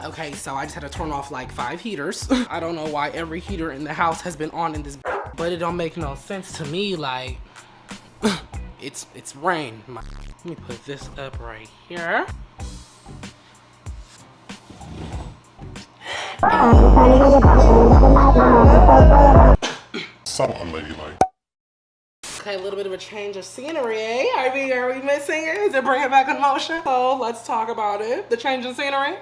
Okay, so I just had to turn off like 5 heaters. I don't know why every heater in the house has been on in this, but it don't make no sense to me. Like, it's rain. Let me put this up right here. So unladylike. Okay, a little bit of a change of scenery, eh? Are we missing it? Is it bringing back emotion? So let's talk about it. The change in scenery.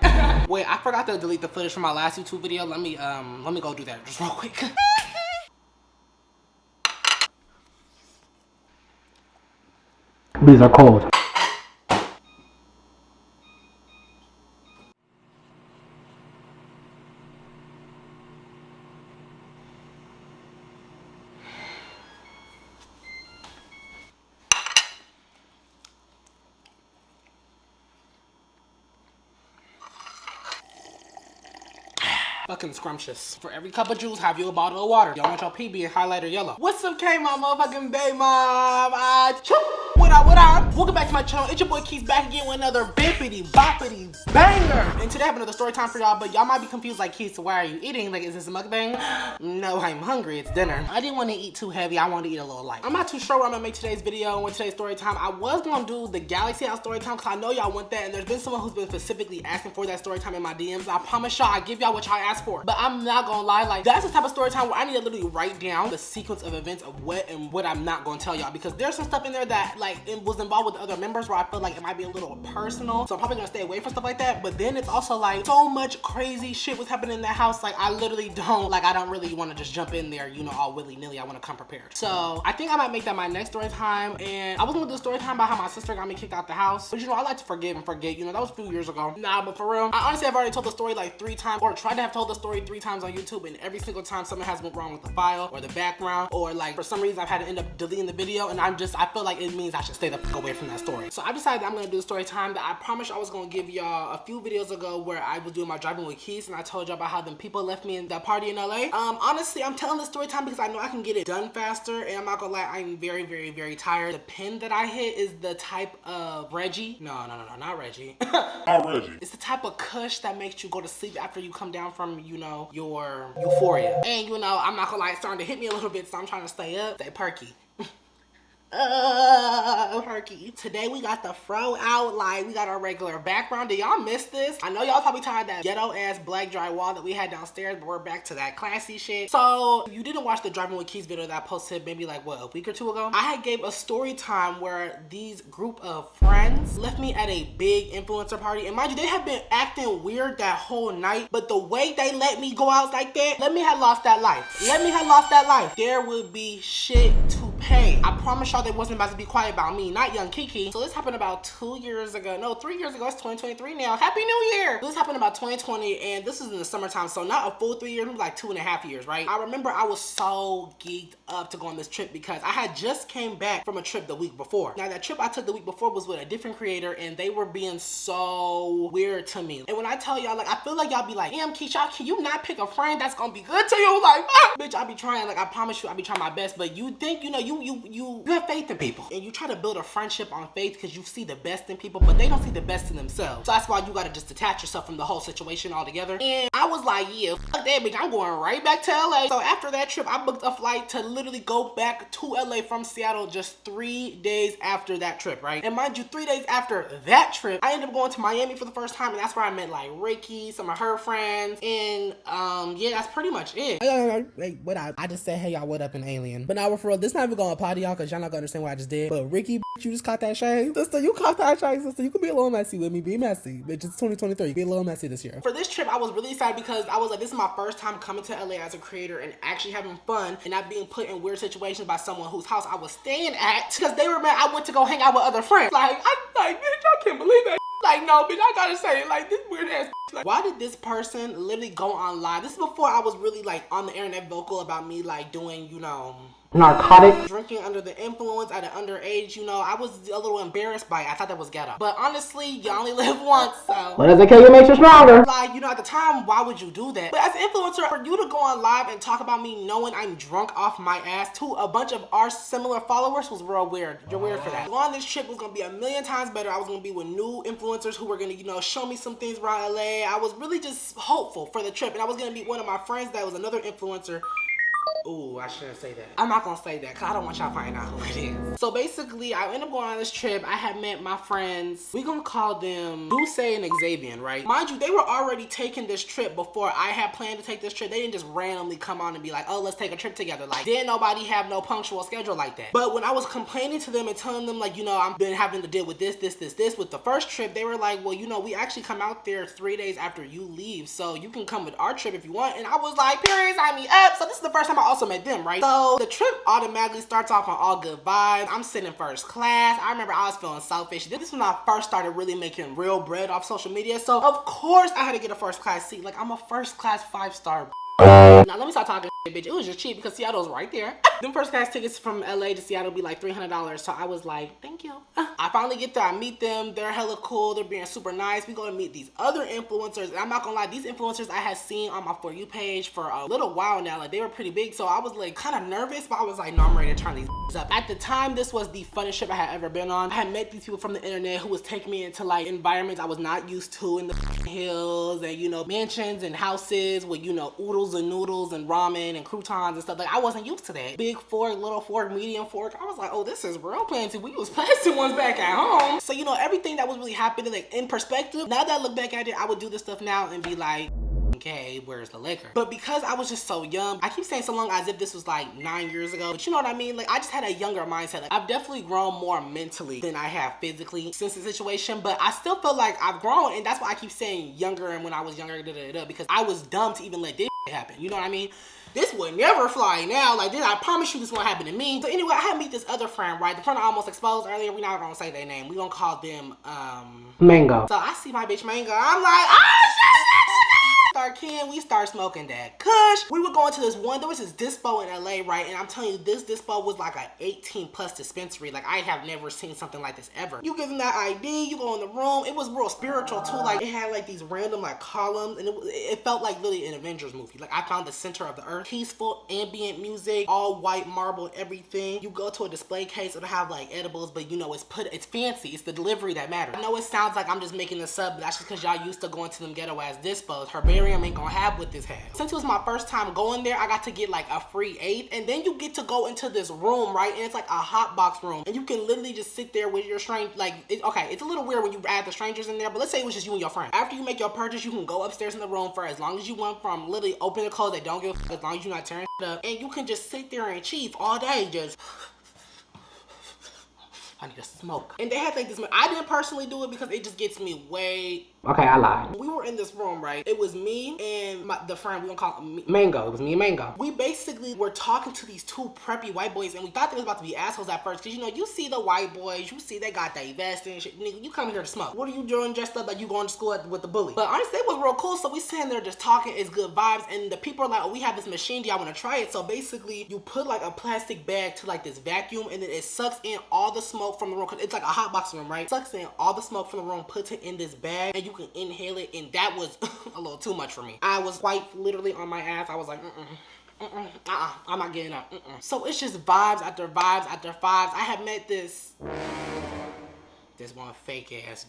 Wait, I forgot to delete the footage from my last YouTube video. Let me go do that just real quick. These are cold. Fucking scrumptious. For every cup of juice, have you a bottle of water. Y'all want your pee being highlighter yellow. What's up, K, my motherfucking baby mom? What up? Welcome back to my channel. It's your boy Keith back again with another bippity boppity banger. And today I have another story time for y'all, but y'all might be confused like, Keith, so why are you eating? Like, is this a mukbang? No, I'm hungry. It's dinner. I didn't want to eat too heavy. I wanted to eat a little light. I'm not too sure what I'm gonna make today's video with today's story time. I was gonna do the Galaxy House story time because I know y'all want that, and there's been someone who's been specifically asking for that story time in my DMs. I promise y'all I give y'all what y'all asked for. But I'm not gonna lie, like, that's the type of story time where I need to literally write down the sequence of events of what and what I'm not gonna tell y'all, because there's some stuff in there that like it was involved with other members where I feel like it might be a little personal, so I'm probably gonna stay away from stuff like that. But then it's also like so much crazy shit was happening in that house, like I literally I don't really want to just jump in there, you know, all willy-nilly. I want to come prepared. So I think I might make that my next story time. And I was gonna do a story time about how my sister got me kicked out the house, but you know, I like to forgive and forget, you know, that was a few years ago. Nah, but for real, I honestly have already told the story like 3 times, or tried to have told the story 3 times on YouTube, and every single time something has went wrong with the file or the background, or like for some reason I've had to end up deleting the video, and I feel like it means I should stay the fuck away from that story. So I decided I'm gonna do a story time that I promised I was gonna give y'all a few videos ago, where I was doing my driving with Keys, and I told y'all about how them people left me in that party in LA. Honestly, I'm telling this story time because I know I can get it done faster, and I'm not gonna lie, I'm very, very, very tired. The pen that I hit is the type of Reggie. No, not Reggie. Not Reggie. It's the type of kush that makes you go to sleep after you come down from, you know, your euphoria. And you know, I'm not gonna lie, it's starting to hit me a little bit, so I'm trying to stay up, stay perky. Perky. Today we got the fro out, like we got our regular background. Did y'all miss this? I know y'all probably tired of that ghetto ass black drywall that we had downstairs, but we're back to that classy shit. So if you didn't watch the Driving with Keys video that I posted maybe like what, a week or 2 ago, I had gave a story time where these group of friends left me at a big influencer party, and mind you, they have been acting weird that whole night, but the way they let me go out like that, let me have lost that life. Let me have lost that life. There would be shit to pay. I promise y'all they wasn't about to be quiet about me, not young Kiki. So this happened about 2 years ago. No, 3 years ago. It's 2023 now. Happy New Year. This happened about 2020, and this is in the summertime, so not a full 3 years, maybe like 2.5 years, right? I remember I was so geeked up to go on this trip because I had just came back from a trip the week before. Now that trip I took the week before was with a different creator, and they were being so weird to me. And when I tell y'all, like, I feel like y'all be like, damn Keisha, can you not pick a friend that's gonna be good to you? Like, bitch, I be trying, like, I promise you I be trying my best, but you think, you know, you have faith in people, and you try to build a friendship on faith because you see the best in people, but they don't see the best in themselves. So that's why you gotta just detach yourself from the whole situation altogether. And I was like, yeah, fuck that bitch, I'm going right back to LA. So after that trip, I booked a flight to literally go back to LA from Seattle just 3 days after that trip, right? And mind you, 3 days after that trip, I ended up going to Miami for the first time, and that's where I met like Ricky, some of her friends, and yeah, that's pretty much it. Hey, what I just said, hey y'all, what up, an alien? But now for real, this not even gonna apply to y'all because y'all not gonna understand what I just did. But Ricky, you just caught that shade. Sister, you caught that shade, sister. You can be a little messy with me. Be messy. Bitch, it's 2023. Be a little messy this year. For this trip, I was really excited because I was like, this is my first time coming to LA as a creator and actually having fun and not being put in weird situations by someone whose house I was staying at because they were mad I went to go hang out with other friends. Like, bitch, I can't believe that. Like, no, bitch, I gotta say it. Like, this weird ass. Like, why did this person literally go on live? This is before I was really like on the internet vocal about me like doing, you know, narcotics, drinking under the influence at an underage. You know, I was a little embarrassed by it. I thought that was ghetto. But honestly, you only live once, so. What doesn't kill you makes you stronger. Like, you know, at the time, why would you do that? But as an influencer, for you to go on live and talk about me knowing I'm drunk off my ass to a bunch of our similar followers was real weird. You're weird for that. Going on this trip was gonna be a million times better. I was gonna be with new influencers who were gonna, you know, show me some things around LA. I was really just hopeful for the trip, and I was gonna meet one of my friends that was another influencer. Ooh, I shouldn't say that. I'm not gonna say that because I don't want y'all finding out who it is. So basically, I ended up going on this trip. I had met my friends. We gonna call them Duce and Xavier, right? Mind you, they were already taking this trip before I had planned to take this trip. They didn't just randomly come on and be like, oh, let's take a trip together. Like, didn't nobody have no punctual schedule like that. But when I was complaining to them and telling them, like, you know, I've been having to deal with this with the first trip, they were like, well, you know, we actually come out there 3 days after you leave, so you can come with our trip if you want. And I was like, period, sign me up. So this is the first time I also met them, right? So the trip automatically starts off on all good vibes. I'm sitting in first class. I remember I was feeling selfish. This is when I first started really making real bread off social media. So of course I had to get a first class seat. Like, I'm a first class 5-star. Now let me stop talking shit, bitch. It was just cheap because Seattle's right there. Them first class tickets from LA to Seattle be like $300. So I was like, thank you. I finally get there. I meet them. They're hella cool. They're being super nice. We go to meet these other influencers. And I'm not gonna lie, these influencers I had seen on my For You page for a little while now. Like, they were pretty big. So I was like kind of nervous, but I was like, no, I'm ready to turn these up. At the time, this was the funnest trip I had ever been on. I had met these people from the internet who was taking me into like environments I was not used to, in the hills and, you know, mansions and houses with, you know, oodles and noodles and ramen and croutons and stuff. Like, I wasn't used to that. Big fork, little fork, medium fork. I was like, oh, this is real fancy. We was plastic ones back at home. So, you know, everything that was really happening, like, in perspective, now that I look back at it, I would do this stuff now and be like, okay, where's the liquor? But because I was just so young, I keep saying so long as if this was like 9 years ago, but you know what I mean? Like, I just had a younger mindset. Like, I've definitely grown more mentally than I have physically since the situation, but I still feel like I've grown, and that's why I keep saying younger and when I was younger, because I was dumb to even let this happen. You know what I mean? This would never fly now. Like, this, I promise you this won't happen to me. So anyway, I had to meet this other friend, right? The friend I almost exposed earlier. We're not gonna say their name. We're gonna call them, Mango. So I see my bitch Mango. I'm like, oh, shit. We start smoking that kush. We were going to this one, there was this dispo in LA, right? And I'm telling you, this dispo was like an 18+ dispensary. Like, I have never seen something like this ever. You give them that ID, you go in the room. It was real spiritual too. Like, it had like these random like columns, and it felt like literally an Avengers movie. Like, I found the center of the earth. Peaceful ambient music, all white marble, everything. You go to a display case, it'll have like edibles, but you know, it's fancy. It's the delivery that matters. I know it sounds like I'm just making this up, but that's just because y'all used to going to them ghetto ass dispos. Herbarium ain't gonna have what this has. Since it was my first time going there, I got to get like a free eighth, and then you get to go into this room, right? And it's like a hot box room, and you can literally just sit there with your stranger. Like, okay, it's a little weird when you add the strangers in there, but let's say it was just you and your friend. After you make your purchase, you can go upstairs in the room for as long as you want, from literally open the clothes. They don't give a fuck as long as you're not tearing shit up, and you can just sit there and chief all day, just I need to smoke. And they had like this, I didn't personally do it because it just gets me way... Okay, I lied. We were in this room, right? It was me and the friend, we gonna call him Mango. It was me and Mango. We basically were talking to these two preppy white boys, and we thought they was about to be assholes at first, because you know, you see the white boys, you see they got their vest and shit. Nigga, you come here to smoke. What are you doing dressed up like you going to school with the bully? But honestly, it was real cool. So we sitting there just talking, it's good vibes, and the people are like, oh, we have this machine, do y'all want to try it? So basically, you put like a plastic bag to like this vacuum, and then it sucks in all the smoke from the room, because it's like a hot box room, right? Sucks in all the smoke from the room, puts it in this bag, and you can inhale it, and that was a little too much for me. I was quite literally on my ass. I was like, I'm not getting up. So it's just vibes after vibes after vibes. I had met this one fake ass.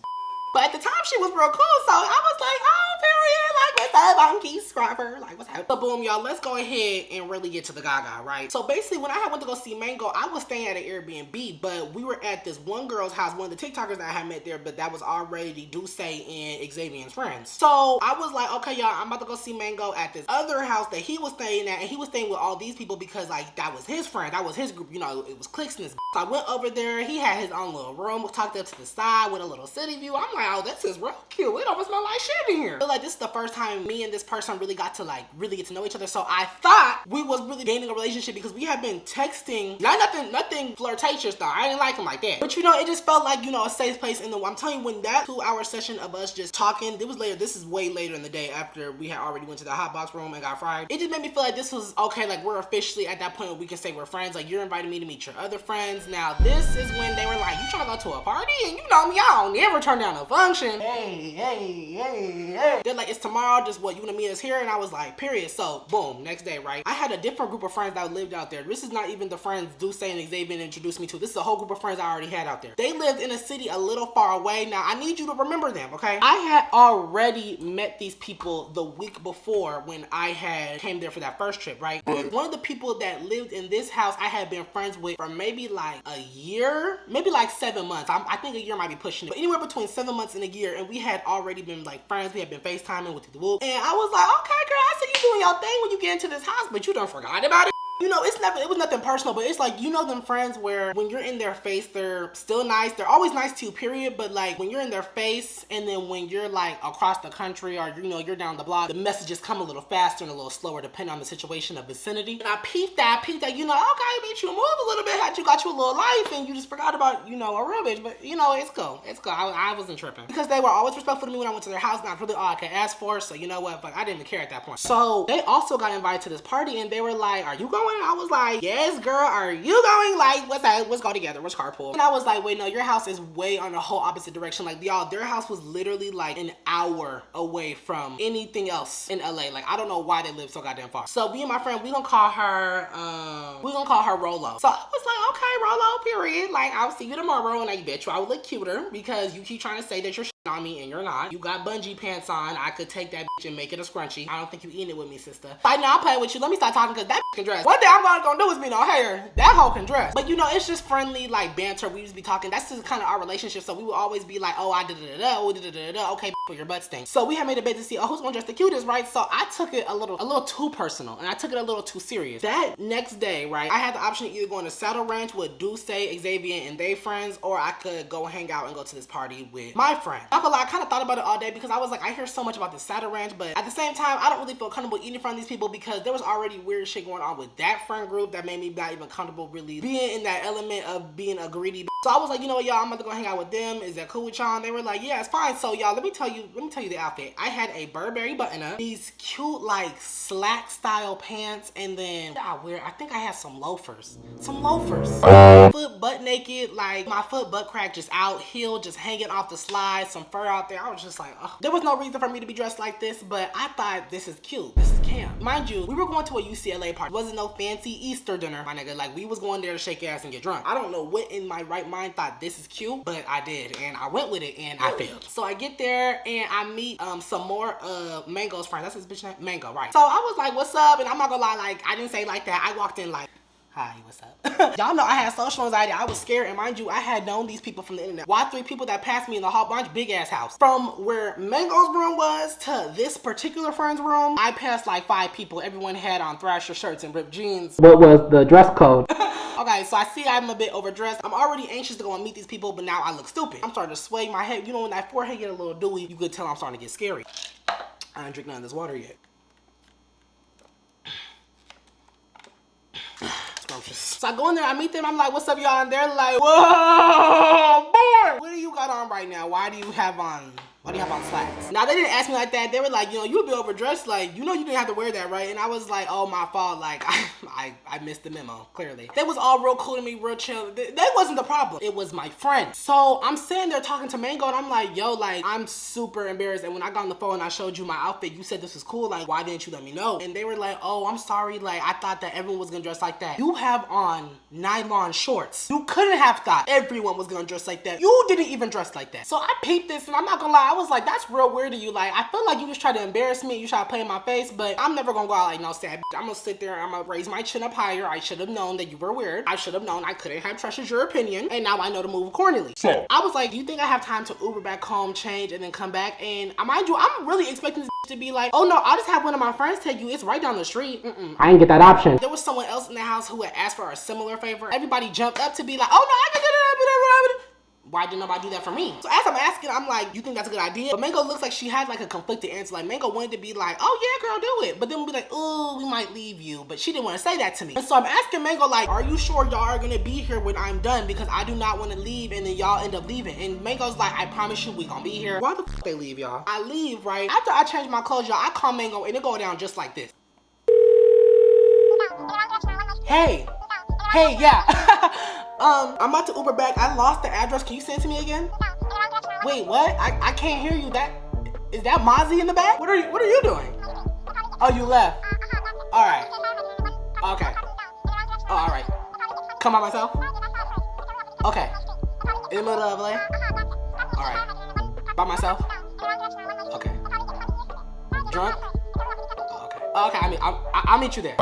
But at the time, she was real cool, so I was like, oh, period, like, what's up? I'm keescrawfrd, like, what's up? So boom, y'all, let's go ahead and really get to the gaga, right? So basically, when I went to go see Mango, I was staying at an Airbnb, but we were at this one girl's house, one of the TikTokers that I had met there, but that was already Duce and Xavier's friends. So I was like, okay, y'all, I'm about to go see Mango at this other house that he was staying at, and he was staying with all these people because, like, that was his friend, that was his group, you know, it was cliques and this. So I went over there, he had his own little room, tucked up to the side with a little city view. I'm like, oh, this is real cute. It don't smell like shit in here. I feel like this is the first time me me and this person really got to like really get to know each other. So I thought we was really gaining a relationship because we had been texting. Nothing flirtatious though. I didn't like him like that. But you know, it just felt like, you know, a safe place. And I'm telling you, when that 2-hour session of us just talking, it was later. This is way later in the day after we had already went to the hot box room and got fried. It just made me feel like this was okay. Like we're officially at that point where we can say we're friends. Like you're inviting me to meet your other friends. Now this is when they were like, you trying to go to a party? And you know me, I don't never turn down a function. Hey. They're like, it's tomorrow. Just what you want to meet us here? And I was like, period. So boom, next day, right? I had a different group of friends that lived out there. This is not even the friends Duce and Xavier introduced me to. This is a whole group of friends I already had out there. They lived in a city a little far away. Now I need you to remember them, okay? I had already met these people the week before when I had came there for that first trip, right? One of the people that lived in this house I had been friends with for maybe like a year, maybe like 7 months. I think a year might be pushing it, but anywhere between 7 months and a year, and we had already been like friends. We had been FaceTiming with the whoop, and I was like, okay girl, I see you doing your thing when you get into this house, but you done forgot about it. You know, it was nothing personal, but it's like, you know them friends where when you're in their face, they're still nice. They're always nice to you, period. But like when you're in their face and then when you're like across the country or, you know, you're down the block, the messages come a little faster and a little slower depending on the situation of vicinity. And I peeped that, you know, okay, bitch, you move a little bit, had you got you a little life and you just forgot about, you know, a real bitch. But, you know, it's cool. It's cool. I wasn't tripping. Because they were always respectful to me when I went to their house. And that's really all I could ask for. So, you know what? But I didn't even care at that point. So they also got invited to this party and they were like, are you going? I was like, yes, girl, are you going? Like, let's go together. Let's carpool. And I was like, wait, no, your house is way on the whole opposite direction. Like, y'all, their house was literally like an hour away from anything else in LA. Like, I don't know why they live so goddamn far. So me and my friend, we gonna call her Rolo. So I was like, okay, Rolo, period. Like, I'll see you tomorrow. And I bet you I would look cuter because you keep trying to say that you're on me and you're not. You got bungee pants on. I could take that bitch and make it a scrunchie. I don't think you eating it with me, sister. Like, no, I'm playing with you. Let me stop talking because that bitch can dress. One thing I'm gonna do is be no hair. That hoe can dress. But you know, it's just friendly, like banter. We just be talking. That's just kind of our relationship. So we would always be like, oh, I da-da-da-da, oh, da-da-da-da, okay, for your butt stink. So we had made a bet to see, oh, who's gonna dress the cutest, right? So I took it a little too personal and I took it a little too serious. That next day, right, I had the option of either going to Saddle Ranch with Duce, Xavier, and they friends, or I could go hang out and go to this party with my friend. Not gonna lie, I kind of thought about it all day because I was like, I hear so much about the Saddle Ranch, but at the same time, I don't really feel comfortable eating from these people because there was already weird shit going on with that friend group that made me not even comfortable really being in that element of being a greedy bitch. So I was like, you know what, y'all, I'm about to go hang out with them. Is that cool with y'all? And they were like, yeah, it's fine. So y'all, let me tell you the outfit. I had a Burberry button up, these cute like slack style pants, and then I think I had some loafers. Foot butt naked, like my foot butt crack just out, heel just hanging off the slide, some fur out there. I was just like, ugh. There was no reason for me to be dressed like this, but I thought this is cute. This is camp. Mind you, we were going to a UCLA party. It wasn't no fancy Easter dinner, my nigga. Like, we was going there to shake ass and get drunk. I don't know what in my right mind thought this is cute, but I did, and I went with it, and I failed. So I get there, and I meet some more Mango's friends. That's his bitch name? Mango, right. So I was like, what's up? And I'm not gonna lie, like, I didn't say it like that. I walked in like, hi, what's up? Y'all know I had social anxiety. I was scared, and mind you, I had known these people from the internet. Why 3 people that passed me in the hall, bunch big ass house. From where Mango's room was to this particular friend's room, I passed like 5 people. Everyone had on Thrasher shirts and ripped jeans. What was the dress code? Okay, so I see I'm a bit overdressed. I'm already anxious to go and meet these people, but now I look stupid. I'm starting to sway my head. You know, when that forehead get a little dewy, you could tell I'm starting to get scary. I didn't drink none of this water yet. So I go in there, I meet them, I'm like, what's up, y'all? And they're like, whoa, boy, what do you got on right now? Why do you have on slacks? Now, they didn't ask me like that. They were like, you know, you a bit overdressed. Like, you know you didn't have to wear that, right? And I was like, oh, my fault. Like, I missed the memo, clearly. They was all real cool to me, real chill. That wasn't the problem. It was my friend. So I'm sitting there talking to Mango, and I'm like, yo, like, I'm super embarrassed. And when I got on the phone and I showed you my outfit, you said this was cool. Like, why didn't you let me know? And they were like, oh, I'm sorry. Like, I thought that everyone was gonna dress like that. You have on nylon shorts. You couldn't have thought everyone was gonna dress like that. You didn't even dress like that. So I peeped this, and I'm not gonna lie, I was like, that's real weird to you. Like, I feel like you just try to embarrass me, you try to play in my face, but I'm never gonna go out like no sad bitch. I'm gonna sit there and I'm gonna raise my chin up higher. I should have known that you were weird. I should have known I couldn't have trusted your opinion, and now I know to move accordingly. So I was like, do you think I have time to Uber back home, change, and then come back? And mind you, I'm really expecting this to be like, oh no, I'll just have one of my friends take you. It's right down the street. I didn't get that option. There was someone else in the house who had asked for a similar favor. Everybody jumped up to be like, oh no, I can do that. why didn't nobody do that for me? So as I'm asking, I'm like, you think that's a good idea? But Mango looks like she had like a conflicted answer. Like Mango wanted to be like, oh yeah, girl, do it. But then we'll be like, oh, we might leave you. But she didn't want to say that to me. And so I'm asking Mango like, are you sure y'all are gonna be here when I'm done? Because I do not want to leave and then y'all end up leaving. And Mango's like, I promise you we gonna be here. Why the f they leave, y'all? I leave, right? After I change my clothes, y'all, I call Mango and it go down just like this. Hey, yeah. I'm about to Uber back. I lost the address. Can you send it to me again? Wait, what? I can't hear you. Is that Mozzie in the back? What are you doing? Oh, you left. All right. Okay. Oh, all right. Come by myself? Okay. In the middle of LA? All right. By myself? Okay. Drunk? Okay, I mean, I'll meet you there.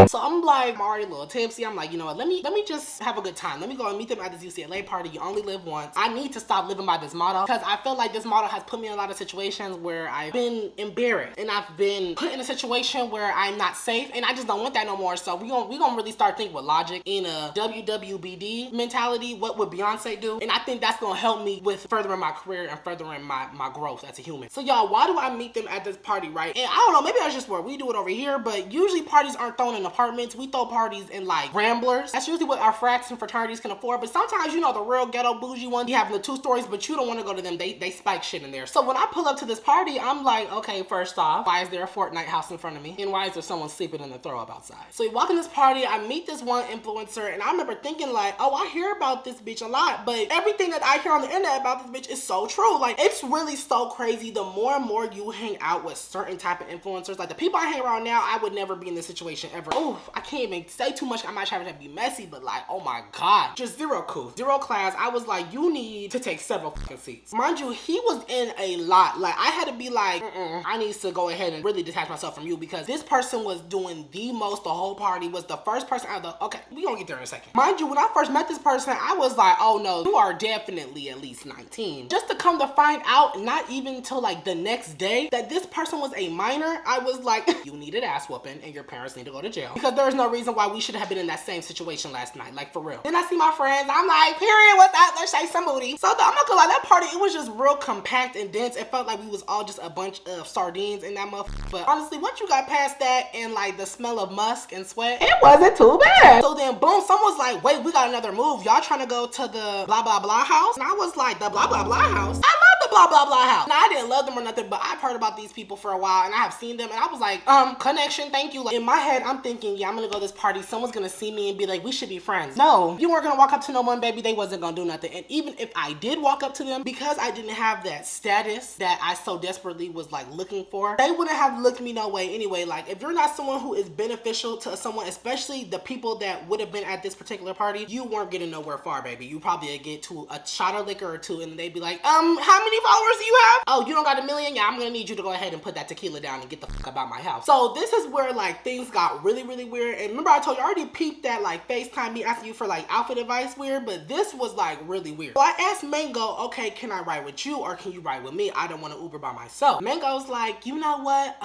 So I'm like, I'm already a little tipsy. I'm like, you know what? Let me just have a good time. Let me go and meet them at this UCLA party. You only live once. I need to stop living by this motto because I feel like this motto has put me in a lot of situations where I've been embarrassed and I've been put in a situation where I'm not safe, and I just don't want that no more. So we gonna really start thinking with logic in a WWBD mentality. What would Beyonce do? And I think that's gonna help me with furthering my career and furthering my growth as a human. So y'all, why do I meet them at this party, right? And I don't know, maybe that's just where we do it over here, but usually parties aren't thrown in apartments. We throw parties in like ramblers. That's usually what our frats and fraternities can afford. But sometimes, you know, the real ghetto bougie ones, you have the 2 stories, but you don't want to go to them. They spike shit in there. So when I pull up to this party, I'm like, okay, first off, why is there a Fortnite house in front of me? And why is there someone sleeping in the throw up outside? So we walk in this party, I meet this one influencer, and I remember thinking like, oh, I hear about this bitch a lot, but everything that I hear on the internet about this bitch is so true. Like, it's really so crazy. The more and more you hang out with certain type of influencers, like the people I hang around now, I would never be in this situation ever. Oh, I can't even say too much. I might try to be messy, but like, oh my God, just zero cool, zero class. I was like, you need to take several fucking seats. Mind you, he was in a lot. Like, I had to be like, I need to go ahead and really detach myself from you because this person was doing the most. The whole party was the first person out of the, okay, we gonna get there in a second. Mind you, when I first met this person, I was like, oh no, you are definitely at least 19. Just to come to find out, not even till like the next day, that this person was a minor, I was like, you needed ass whooping and your parents need to go to jail because there's no reason why we should have been in that same situation last night, like for real. Then I see my friends, I'm like, period, what's that? Let's shake some booty. So I'm not gonna lie, that party, it was just real compact and dense. It felt like we was all just a bunch of sardines in that motherfucker. But honestly, once you got past that and like the smell of musk and sweat, it wasn't too bad. So then boom, someone's like, wait, we got another move. Y'all trying to go to the blah blah blah house? And I was like, the blah blah blah house? I love the blah blah blah house. Now I didn't love them or nothing, but I've heard about these people for a while and I have seen them and I was like, connection, thank you. Like in my head, I'm thinking, yeah, I'm gonna go to this party. Someone's gonna see me and be like, we should be friends. No, you weren't gonna walk up to no one, baby. They wasn't gonna do nothing. And even if I did walk up to them, because I didn't have that status that I so desperately was like looking for, they wouldn't have looked me no way anyway. Like if you're not someone who is beneficial to someone, especially the people that would have been at this particular party, you weren't getting nowhere far, baby. You probably get to a shot of liquor or two and they'd be like, how many followers do you have? Oh, you don't got 1 million? Yeah, I'm gonna need you to go ahead and put that tequila down and get the fuck about my house. So this is where like things got really, really weird. And remember I told you I already peeped that like FaceTime me asking you for like outfit advice weird, but this was like really weird. So I asked Mango, okay, can I ride with you or can you ride with me? I don't want to Uber by myself. Mango's like, you know what?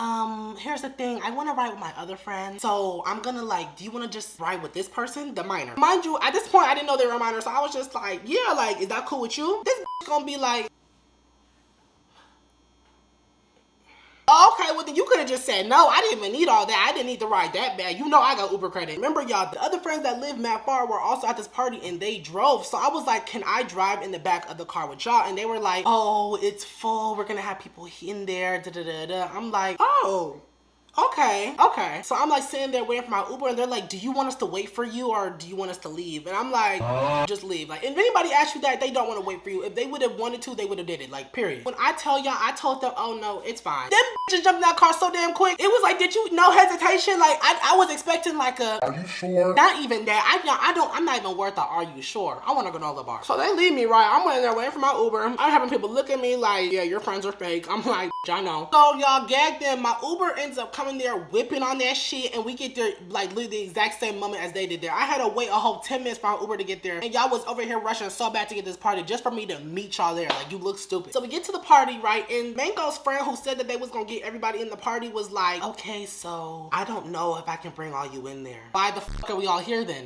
Here's the thing. I want to ride with my other friend. So I'm gonna like, do you want to just ride with this person? The minor. Mind you, at this point, I didn't know they were a minor. So I was just like, yeah, like, is that cool with you? This gonna be like, okay, well then you could have just said no. I didn't even need all that. I didn't need to ride that bad. You know I got Uber credit. Remember y'all, the other friends that live mad far were also at this party and they drove. So I was like, can I drive in the back of the car with y'all? And they were like, oh, it's full. We're gonna have people in there. Da, da, da, da. I'm like, oh. Okay. So I'm like sitting there waiting for my Uber and they're like, do you want us to wait for you or do you want us to leave? And I'm like, just leave. Like, if anybody asks you that, they don't want to wait for you. If they would have wanted to, they would have did it. Like, period. When I tell y'all, I told them, oh no, it's fine. Them bitches jumped in that car so damn quick. It was like, did you, no hesitation? Like, I was expecting like a, are you sure? Not even that. I'm not even worth a, are you sure? I want to go to the bar. So they leave me, right? I'm waiting there waiting for my Uber. I'm having people look at me like, yeah, your friends are fake. I'm like, I know. So y'all gagged them. My Uber ends up coming coming there whipping on that shit, and we get there like literally the exact same moment as they did there. I had to wait a whole 10 minutes for our Uber to get there, and y'all was over here rushing so bad to get this party just for me to meet y'all there. Like, you look stupid. So we get to the party, right, and Mango's friend who said that they was gonna get everybody in the party was like, okay, so I don't know if I can bring all you in there. Why the fuck are we all here then?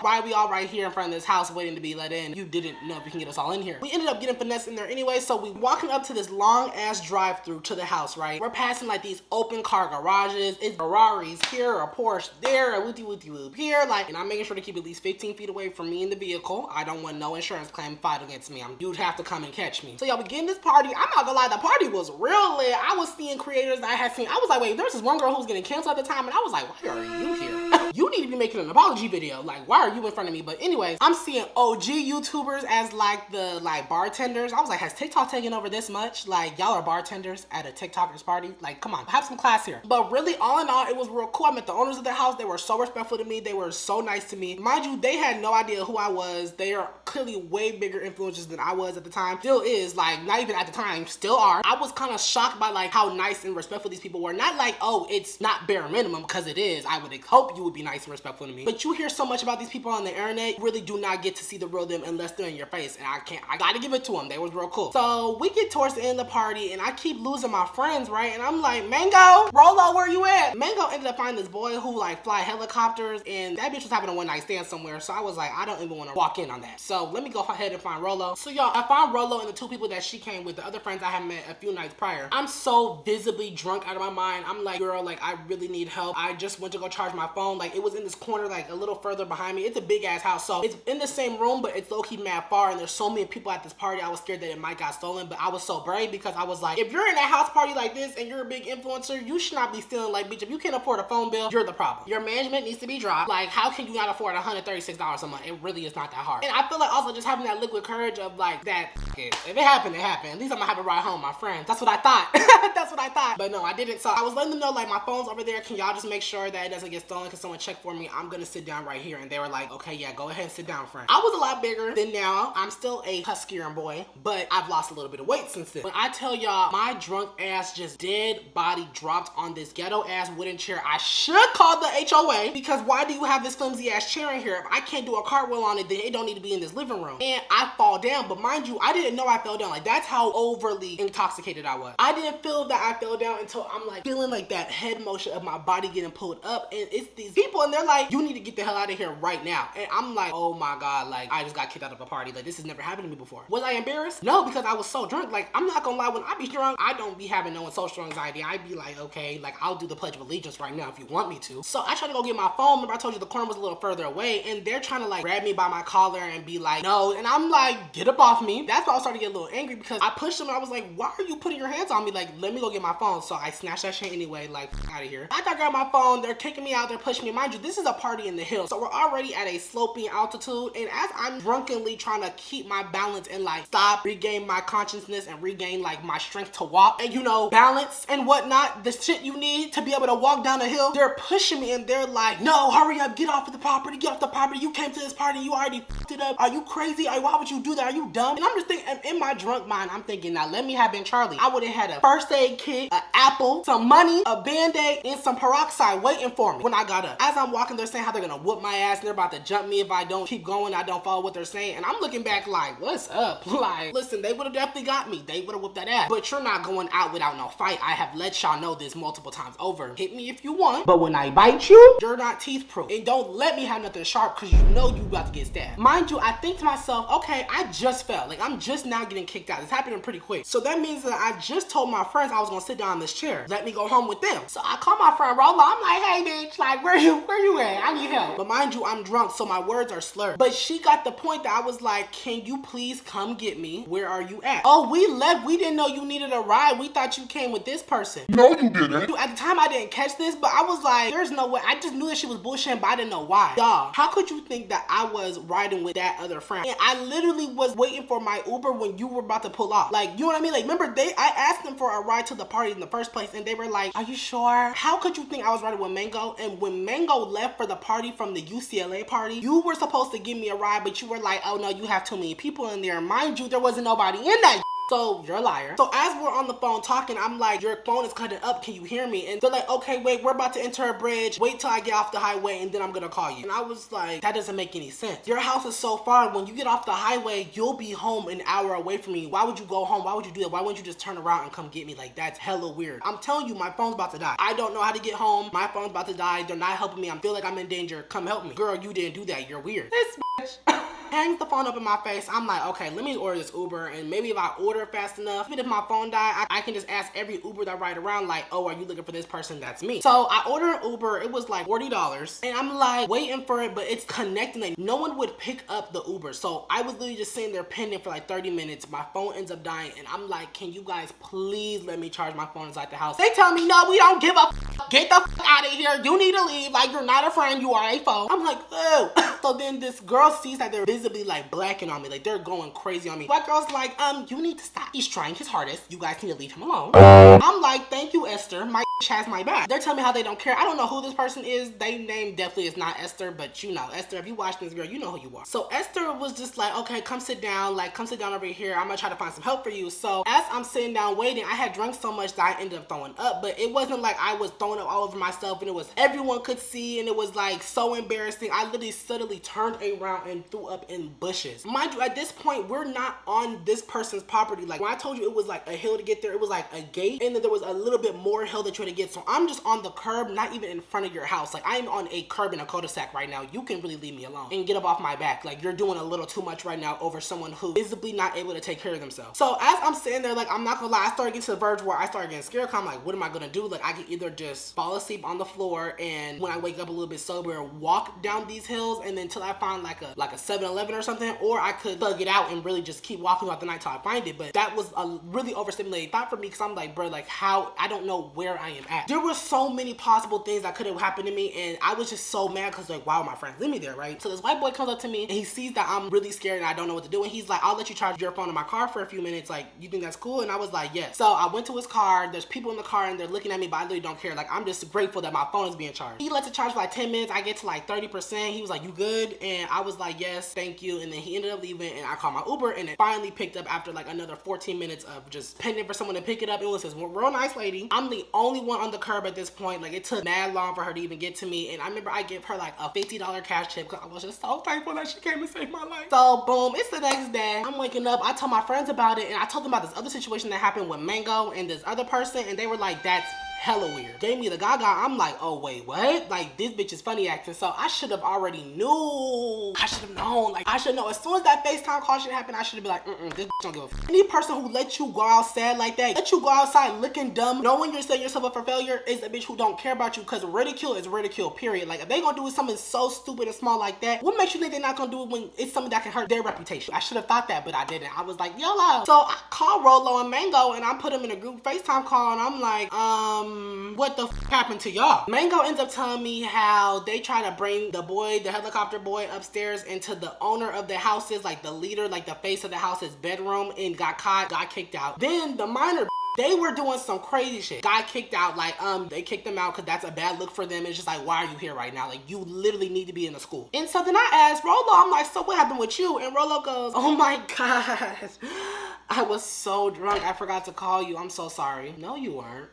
Why are we all right here in front of this house waiting to be let in? You didn't know if you can get us all in here. We ended up getting finesse in there anyway, so we walking up to this long ass drive-through to the house, right? We're passing like these open car garages. It's Ferraris here, a Porsche there, a whoop here, like, and I'm making sure to keep at least 15 feet away from me in the vehicle. I don't want no insurance claim filed against me. You'd have to come and catch me. So y'all begin this party. I'm not gonna lie, the party was real lit. I was seeing creators that I had seen. I was like, wait, there was this one girl who was getting canceled at the time, and I was like, why are you here? You need to be making an apology video. Like, why are you in front of me? But anyways, I'm seeing OG YouTubers as like the bartenders. I was like, has TikTok taken over this much? Like, y'all are bartenders at a TikToker's party? Like, come on, have some class here. But really, all in all, it was real cool. I met the owners of the house. They were so respectful to me. They were so nice to me. Mind you, they had no idea who I was. They are clearly way bigger influencers than I was at the time. Still is, like, not even at the time, still are. I was kind of shocked by like how nice and respectful these people were. Not like, oh, it's not bare minimum, because it is. I would hope you would be nice and respectful to me. But you hear so much about these people on the internet, you really do not get to see the real them unless they're in your face. And I gotta give it to them. They was real cool. So we get towards the end of the party, and I keep losing my friends, right? And I'm like, Mango, Rolo, where you at? Mango ended up finding this boy who like fly helicopters, and that bitch was having a one night stand somewhere. So I was like, I don't even want to walk in on that. So let me go ahead and find Rolo. So y'all, I found Rolo and the two people that she came with, the other friends I had met a few nights prior. I'm so visibly drunk out of my mind. I'm like, girl, like, I really need help. I just went to go charge my phone. Like, it was in this corner, like a little further behind me. It's a big ass house. So it's in the same room, but it's low-key mad far, and there's so many people at this party. I was scared that it might got stolen, but I was so brave because I was like, if you're in a house party like this and you're a big influencer, you should not be stealing. Like, bitch, if you can't afford a phone bill, you're the problem. Your management needs to be dropped. Like, how can you not afford $136 a month? It really is not that hard. And I feel like also just having that liquid courage of like that, if it happened, it happened. At least I'm gonna have a ride home, my friends. That's what I thought. That's what I thought. But no, I didn't. So I was letting them know, like, my phone's over there. Can y'all just make sure that it doesn't get stolen? Can someone check for me? I'm gonna sit down right here. And they were like, okay, yeah, go ahead and sit down, friend. I was a lot bigger than now. I'm still a huskier boy, but I've lost a little bit of weight since then. When I tell y'all, my drunk ass just dead body dropped on this ghetto ass wooden chair. I should call the HOA, because why do you have this flimsy ass chair in here? If I can't do a cartwheel on it, then it don't need to be in this living room. And I fall down, but mind you, I didn't know I fell down. Like, that's how overly intoxicated I was. I didn't feel that I fell down until I'm like feeling like that head motion of my body getting pulled up, and it's these people, and they're like, you need to get the hell out of here right now. And I'm like, oh my God, like, I just got kicked out of a party. Like, this has never happened to me before. Was I embarrassed? No, because I was so drunk. Like, I'm not gonna lie, when I be drunk, I don't be having no social anxiety. I'd be like, okay, like, I'll do the Pledge of Allegiance right now if you want me to. So I tried to go get my phone. Remember I told you the corner was a little further away, and they're trying to like grab me by my collar and be like, no. And I'm like, get up off me. That's why I was starting to get a little angry, because I pushed them and I was like, why are you putting your hands on me? Like, let me go get my phone. So I snatched that shit anyway, like, out of here. After I grabbed my phone, they're kicking me out, they're pushing me. Mind you, this is a party in the hills, so we're already at a sloping altitude, and as I'm drunkenly trying to keep my balance and like stop, regain my consciousness and regain like my strength to walk and, you know, balance and whatnot, the shit you need to be able to walk down a hill, they're pushing me and they're like, no, hurry up, get off of the property, get off the property. You came to this party, you already fucked it up. Are you crazy? Why would you do that? Are you dumb? And I'm just thinking, in my drunk mind, I'm thinking, now let me have been Charlie. I would have had a first aid kit, an apple, some money, a band-aid, and some peroxide waiting for me when I got up. As I'm walking, they're saying how they're gonna whoop my ass and they're about to jump me if I don't keep going, I don't follow what they're saying. And I'm looking back like, what's up? Like, listen, they would have definitely got me. They would have whooped that ass. But you're not going out without no fight. I have let y'all know this multiple times over. Hit me if you want, but when I bite you, you're not teeth proof. And don't let me have nothing sharp, because you know you about to get stabbed. Mind you, I think to myself, okay, I just fell. Like, I'm just now getting kicked out. It's happening pretty quick. So that means that I just told my friends I was gonna sit down in this chair. Let me go home with them. So I call my friend Rolla. I'm like, hey bitch, like, where you at? I need help. But mind you, I'm drunk, so my words are slurred. But she got the point that I was like, can you please come get me? Where are you at? Oh, we left. We didn't know you needed a ride. We thought you came with this person. No, you didn't. At the time, I didn't catch this, but I was like, there's no way. I just knew that she was bullshitting, but I didn't know why. Y'all, how could you think that I was riding with that other friend? And I literally was waiting for my Uber when you were about to pull off. Like, you know what I mean? Like, remember, I asked them for a ride to the party in the first place, and they were like, are you sure? How could you think I was riding with Mango? And when Mango left for the party from the UCLA party, you were supposed to give me a ride, but you were like, oh no, you have too many people in there. Mind you, there wasn't nobody in that. So you're a liar. So as we're on the phone talking, I'm like, your phone is cutting up. Can you hear me? And they're like, okay, wait, we're about to enter a bridge. Wait till I get off the highway and then I'm gonna call you. And I was like, that doesn't make any sense. Your house is so far. When you get off the highway, you'll be home an hour away from me. Why would you go home? Why would you do that? Why wouldn't you just turn around and come get me? Like, that's hella weird. I'm telling you, my phone's about to die. I don't know how to get home. My phone's about to die. They're not helping me. I feel like I'm in danger. Come help me. Girl, you didn't do that. You're weird. This bitch hangs the phone up in my face. I'm like, okay, let me order this Uber, and maybe if I order it fast enough, even if my phone die, I can just ask every Uber that ride around, like, oh, are you looking for this person? That's me. So I order an Uber. It was like $40, and I'm like waiting for it, but it's connecting. Like, no one would pick up the Uber. So I was literally just sitting there pending for like 30 minutes. My phone ends up dying, and I'm like, can you guys please let me charge my phone inside the house? They tell me, no, we don't give a f. Get the f out of here. You need to leave. Like, you're not a friend. You are a foe. I'm like, oh. So then this girl sees that they're visibly like blacking on me. Like, they're going crazy on me. Black girl's like, you need to stop. He's trying his hardest. You guys need to leave him alone. I'm like, thank you, Esther. My has my back. They're telling me how they don't care. I don't know who this person is. They name definitely is not Esther, but you know, Esther, if you watch this, girl, you know who you are. So Esther was just like, okay, come sit down. Like, come sit down over here. I'm gonna try to find some help for you. So as I'm sitting down waiting, I had drunk so much that I ended up throwing up, but it wasn't like I was throwing up all over myself and it was everyone could see, and it was like so embarrassing. I literally suddenly turned around and threw up in bushes. Mind you, at this point, we're not on this person's property. Like, when I told you it was like a hill to get there, it was like a gate, and then there was a little bit more hill that you had to get. So I'm just on the curb, not even in front of your house. Like, I'm on a curb in a cul-de-sac right now. You can really leave me alone and get up off my back. Like, you're doing a little too much right now over someone who visibly not able to take care of themselves. So as I'm sitting there, like, I'm not gonna lie, I started getting to the verge where I started getting scared. I'm like, what am I gonna do? Like, I could either just fall asleep on the floor, and when I wake up a little bit sober, walk down these hills, and then until I find like a 7-Eleven or something, or I could thug it out and really just keep walking throughout the night till I find it. But that was a really overstimulating thought for me, because I'm like, bro, like, how? I don't know where I am at. There were so many possible things that could have happened to me, and I was just so mad because, like, wow, my friends leave me there, right? So this white boy comes up to me and he sees that I'm really scared and I don't know what to do, and he's like, I'll let you charge your phone in my car for a few minutes. Like, you think that's cool? And I was like, yes. So I went to his car. There's people in the car and they're looking at me, but I literally don't care. Like, I'm just grateful that my phone is being charged. He lets it charge for like 10 minutes. I get to like 30%. He was like, you good? And I was like, yes, thank you. And then he ended up leaving, and I called my Uber, and it finally picked up after like another 14 minutes of just pending for someone to pick it up. It was this real nice lady. I'm the only one on the curb at this point. Like, it took mad long for her to even get to me, and I remember I gave her like a $50 cash tip because I was just so thankful that she came and saved my life. So boom, it's the next day. I'm waking up. I told my friends about it, and I told them about this other situation that happened with Mango and this other person, and they were like, that's hella weird. Gave me the gaga. I'm like, oh wait, what? Like, this bitch is funny acting. So I should have already knew. I should have known. Like, I should know. As soon as that FaceTime call shit happened, I should have been like, this bitch don't give a f. Any person who lets you go outside like that, let you go outside looking dumb, knowing you're setting yourself up for failure, is a bitch who don't care about you, because ridicule is ridicule, period. Like, if they gonna do something so stupid and small like that, what makes you think they're not gonna do it when it's something that can hurt their reputation? I should have thought that, but I didn't. I was like, YOLO. So I called Rolo and Mango, and I put them in a group FaceTime call, and I'm like, what the f happened to y'all? Mango ends up telling me how they try to bring the boy, the helicopter boy, upstairs into the owner of the house's, like the leader, like the face of the house's bedroom, and got caught, got kicked out. Then the minor, they were doing some crazy shit. Got kicked out, like, they kicked them out because that's a bad look for them. It's just like, why are you here right now? Like, you literally need to be in the school. And so then I asked Rolo, I'm like, so what happened with you? And Rolo goes, oh my gosh, I was so drunk, I forgot to call you. I'm so sorry. No, you weren't.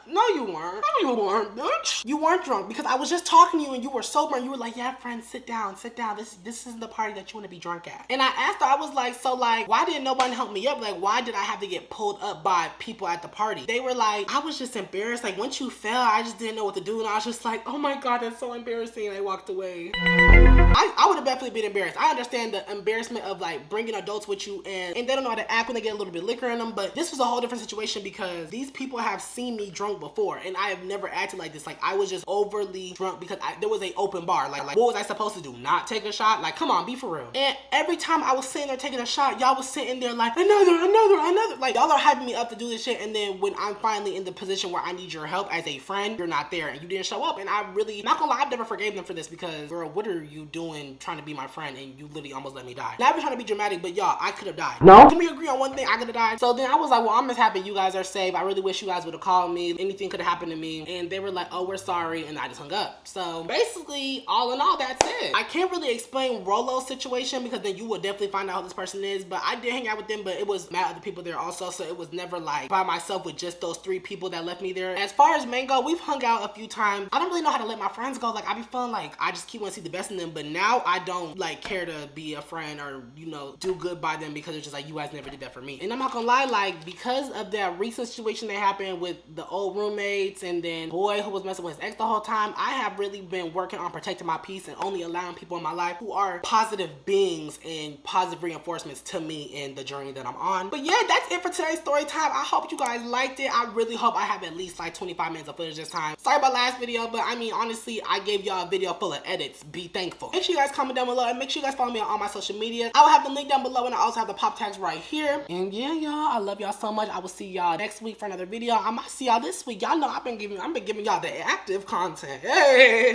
No, you weren't. No, you weren't, bitch. You weren't drunk, because I was just talking to you and you were sober, and you were like, yeah, friend, sit down, sit down. This isn't the party that you want to be drunk at. And I asked her, I was like, so like, why didn't nobody help me up? Like, why did I have to get pulled up by people at the party? They were like, I was just embarrassed. Like, once you fell, I just didn't know what to do. And I was just like, oh my God, that's so embarrassing. And I walked away. I would have definitely been embarrassed. I understand the embarrassment of like bringing adults with you, and they don't know how to act when they get a little bit liquor in them, but this was a whole different situation because these people have seen me drunk before, and I have never acted like this. Like, I was just overly drunk because there was a open bar. Like what was I supposed to do? Not take a shot? Like, come on, be for real. And every time I was sitting there taking a shot, y'all was sitting there like, another. Like, y'all are hyping me up to do this shit, and then when I'm finally in the position where I need your help as a friend, you're not there and you didn't show up. And I really, not gonna lie, I've never forgave them for this, because girl, what are you doing trying to be my friend and you literally almost let me die? Not even trying to be dramatic, but y'all, I could have died. No. Can we agree on one thing? I could have died. So then I was like, well, I'm just happy you guys are safe. I really wish you guys would have called me. anything could have happened to me. And they were like, oh, we're sorry. And I just hung up. So basically, all in all, that's it. I can't really explain Rolo's situation because then you would definitely find out who this person is. But I did hang out with them, but it was mad other people there also. So it was never like by myself with just those 3 people that left me there. As far as Mango, we've hung out a few times. I don't really know how to let my friends go. Like, I be feeling like I just keep wanting to see the best in them. But now I don't like care to be a friend or, you know, do good by them because it's just like, you guys never did that for me. And I'm not gonna lie, like, because of that recent situation that happened with the old roommates and then boy who was messing with his ex the whole time, I have really been working on protecting my peace and only allowing people in my life who are positive beings and positive reinforcements to me in the journey that I'm on. But yeah, that's it for today's story time. I hope you guys liked it. I really hope I have at least like 25 minutes of footage this time. Sorry about last video, but I mean, honestly, I gave y'all a video full of edits. Be thankful. Make sure you guys comment down below and make sure you guys follow me on all my social media. I will have the link down below and I also have the pop tags right here. And yeah, y'all, I love y'all so much. I will see y'all next week for another video. I might see y'all this week. Y'all know I've been giving y'all the active content.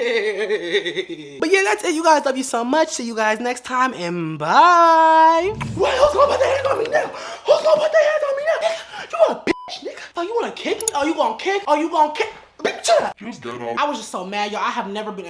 Hey. But yeah, that's it, you guys. Love you so much. See you guys next time and bye. Wait, who's gonna put their hands on me now? Who's gonna put their hands on me now? You a bitch, nigga. Oh, you wanna kick me? Oh, you gonna kick? Oh, you gonna kick? Bitch, shut up. I was just so mad, y'all. I have never been